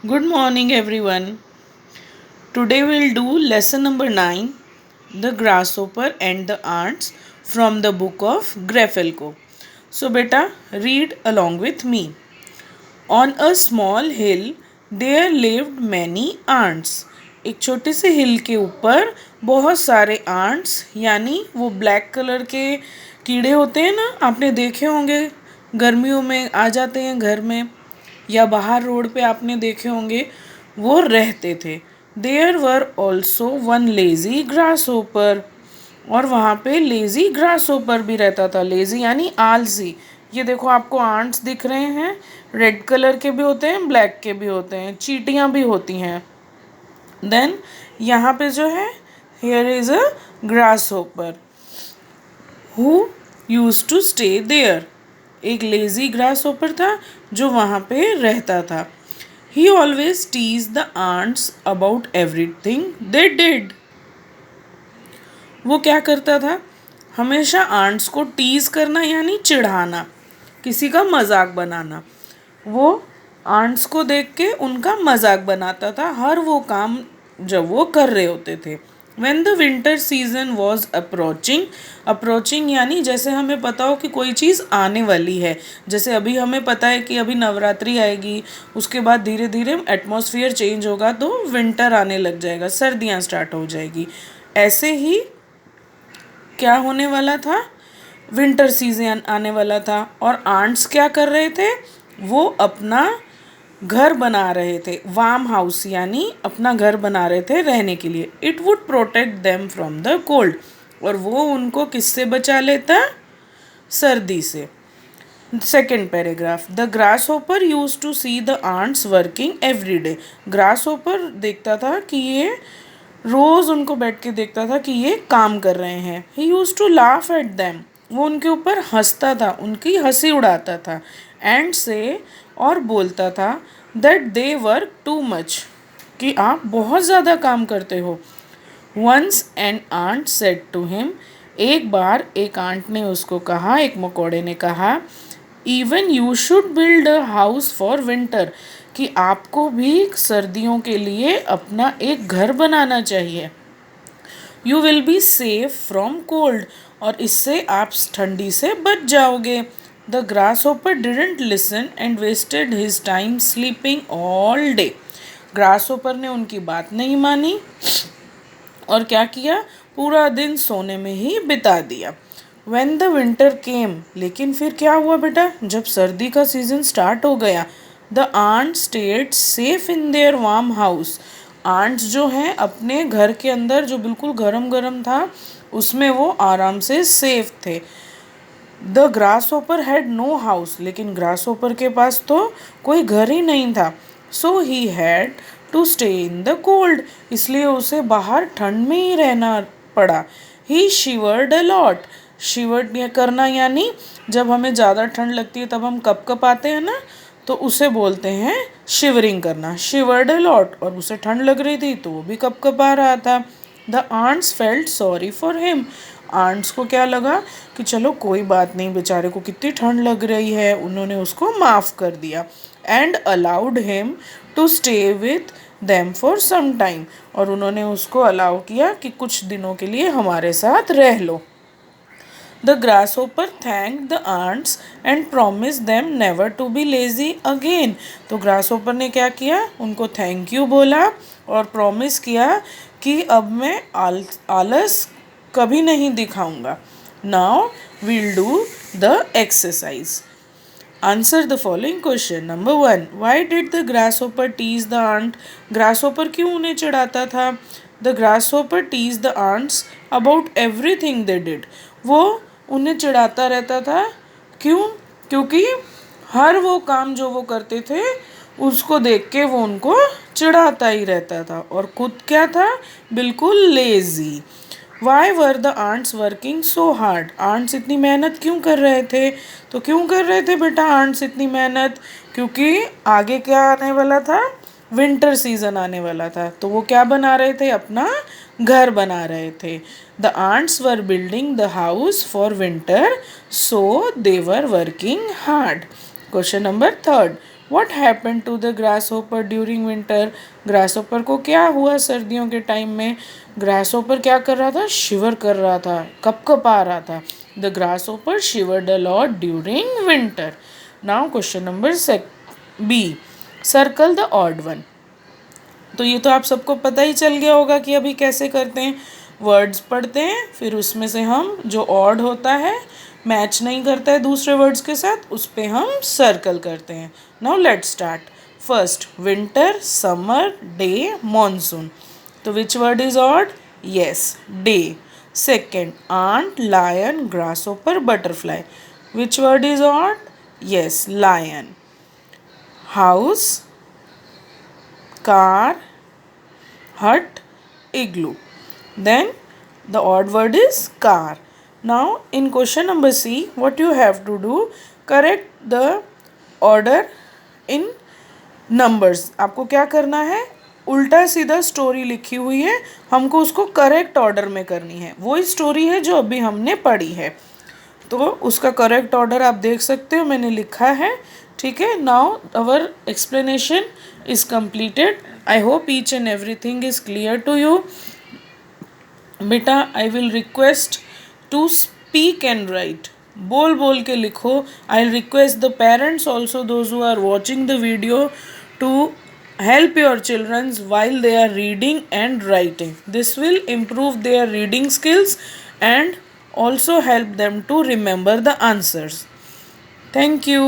Good morning, everyone. Today we'll do lesson number 9, The Grasshopper and the Ants from the book of Grefelko. So, beta, read along with me. On a small hill, there lived many ants. एक छोटे से हिल के ऊपर बहुत सारे ants यानी वो black colour के कीड़े होते हैं ना, आपने देखे होंगे गर्मियों में आ जाते हैं घर में या बाहर रोड पे आपने देखे होंगे, वो रहते थे. There were also one lazy grasshopper. और वहाँ पे लेजी ग्रास होपर भी रहता था. लेजी यानी आलसी. ये देखो आपको आंट्स दिख रहे हैं, रेड कलर के भी होते हैं, ब्लैक के भी होते हैं, चींटियाँ भी होती हैं. देन यहाँ पे जो है, here is a grasshopper who use to stay there. एक लेजी ग्रास होपर था जो वहाँ पे रहता था. He always tease the ants about everything they did. वो क्या करता था? हमेशा आंट्स को टीज करना यानी चिढ़ाना, किसी का मजाक बनाना. वो आंट्स को देख के उनका मजाक बनाता था हर वो काम जब वो कर रहे होते थे. When the winter season was approaching यानी जैसे हमें पता हो कि कोई चीज़ आने वाली है. जैसे अभी हमें पता है कि अभी नवरात्रि आएगी, उसके बाद धीरे धीरे एटमॉस्फेयर चेंज होगा तो विंटर आने लग जाएगा, सर्दियाँ स्टार्ट हो जाएगी. ऐसे ही क्या होने वाला था? विंटर सीजन आने वाला था. और आंट्स क्या कर रहे थे? वो अपना घर बना रहे थे. वार्म हाउस यानी अपना घर बना रहे थे रहने के लिए. It would protect them from the cold. और वो उनको किससे बचा लेता? सर्दी से. Second paragraph. The grasshopper use to see the ants working every day. Grasshopper देखता था कि ये रोज़ उनको बैठ के देखता था कि ये काम कर रहे हैं. He use to laugh at them. वो उनके ऊपर हंसता था, उनकी हंसी उड़ाता था. एंड से और बोलता था that they work too much, कि आप बहुत ज़्यादा काम करते हो. Once an ant said to him. एक बार एक आंट ने उसको कहा, एक मकोड़े ने कहा, even you should build a house for winter, कि आपको भी सर्दियों के लिए अपना एक घर बनाना चाहिए. You will be safe from cold, और इससे आप ठंडी से बच जाओगे. The grasshopper didn't listen and wasted his time sleeping all day. Grasshopper ने उनकी बात नहीं मानी और क्या किया? पूरा दिन सोने में ही बिता दिया. When the winter came, लेकिन फिर क्या हुआ बेटा? जब सर्दी का सीजन स्टार्ट हो गया, the ants stayed safe in their warm house. Ants जो हैं अपने घर के अंदर जो बिल्कुल गरम गरम था उसमें वो आराम से सेफ थे. The grasshopper had no house. लेकिन ग्रास होपर के पास तो कोई घर ही नहीं था. So he had to stay in the cold. इसलिए उसे बाहर ठंड में ही रहना पड़ा. ही शिवर्ड अ लॉट. शिवर्ड करना यानी जब हमें ज़्यादा ठंड लगती है तब हम कप कप आते हैं ना, तो उसे बोलते हैं शिवरिंग करना. शिवर्ड अ लॉट. और उसे ठंड लग रही थी तो वो भी कप कप आ रहा था. The ants felt sorry for him. Ants को क्या लगा कि चलो कोई बात नहीं, बेचारे को कितनी ठंड लग रही है. उन्होंने उसको माफ़ कर दिया. And allowed him to stay with them for some time. और उन्होंने उसको अलाउ किया कि कुछ दिनों के लिए हमारे साथ रह लो. The grasshopper thanked the ants and promised them never to be lazy again. तो grasshopper ने क्या किया? उनको थैंक यू बोला और प्रॉमिस किया कि अब मैं आलस कभी नहीं दिखाऊंगा. Now we'll do the exercise. Answer the following question. Number 1. Why did the grasshopper tease the ant? Grasshopper क्यों उन्हें चिढ़ाता था? The grasshopper teased the ants about everything they did. वो उन्हें चिढ़ाता रहता था. क्यों? क्योंकि हर वो काम जो वो करते थे उसको देख के वो उनको चिढ़ाता ही रहता था. और खुद क्या था? बिल्कुल lazy. Why were the ants working so hard. Ants इतनी मेहनत क्यों कर रहे थे? तो क्यों कर रहे थे बेटा आंट्स इतनी मेहनत? क्योंकि आगे क्या आने वाला था? विंटर सीजन आने वाला था. तो वो क्या बना रहे थे? अपना घर बना रहे थे. The ants were building the house for winter, so they were working hard. Question number 3. What happened to the grasshopper during winter? grasshopper को क्या हुआ सर्दियों के टाइम में? grasshopper क्या कर रहा था? शिवर कर रहा था, कपकपा रहा था. The grasshopper shivered a lot during winter. Now question number B. Circle the odd one. तो ये तो आप सबको पता ही चल गया होगा कि अभी कैसे करते हैं. वर्ड्स पढ़ते हैं, फिर उसमें से हम जो ऑड होता है, मैच नहीं करता है दूसरे वर्ड्स के साथ, उस पर हम सर्कल करते हैं. Now let's start. First, winter, summer, day, monsoon. तो which word is odd? Yes, day. Second, ant, lion, grasshopper, butterfly. Which word is odd? Yes, lion. House, car, hut, igloo. Then the odd word is car. Now in question number C, what you have to do, correct the order in numbers. आपको क्या करना है? उल्टा सीधा story लिखी हुई है, हमको उसको करेक्ट ऑर्डर में करनी है. वही स्टोरी है जो अभी हमने पढ़ी है, तो उसका करेक्ट ऑर्डर आप देख सकते हो, मैंने लिखा है. ठीक है. Now our explanation is completed. I hope each and everything is clear to you. बेटा, I will request to speak and write. बोल बोल के लिखो. I request the parents also, those who are watching the video, to help your children while they are reading and writing. This will improve their reading skills and also help them to remember the answers. Thank you.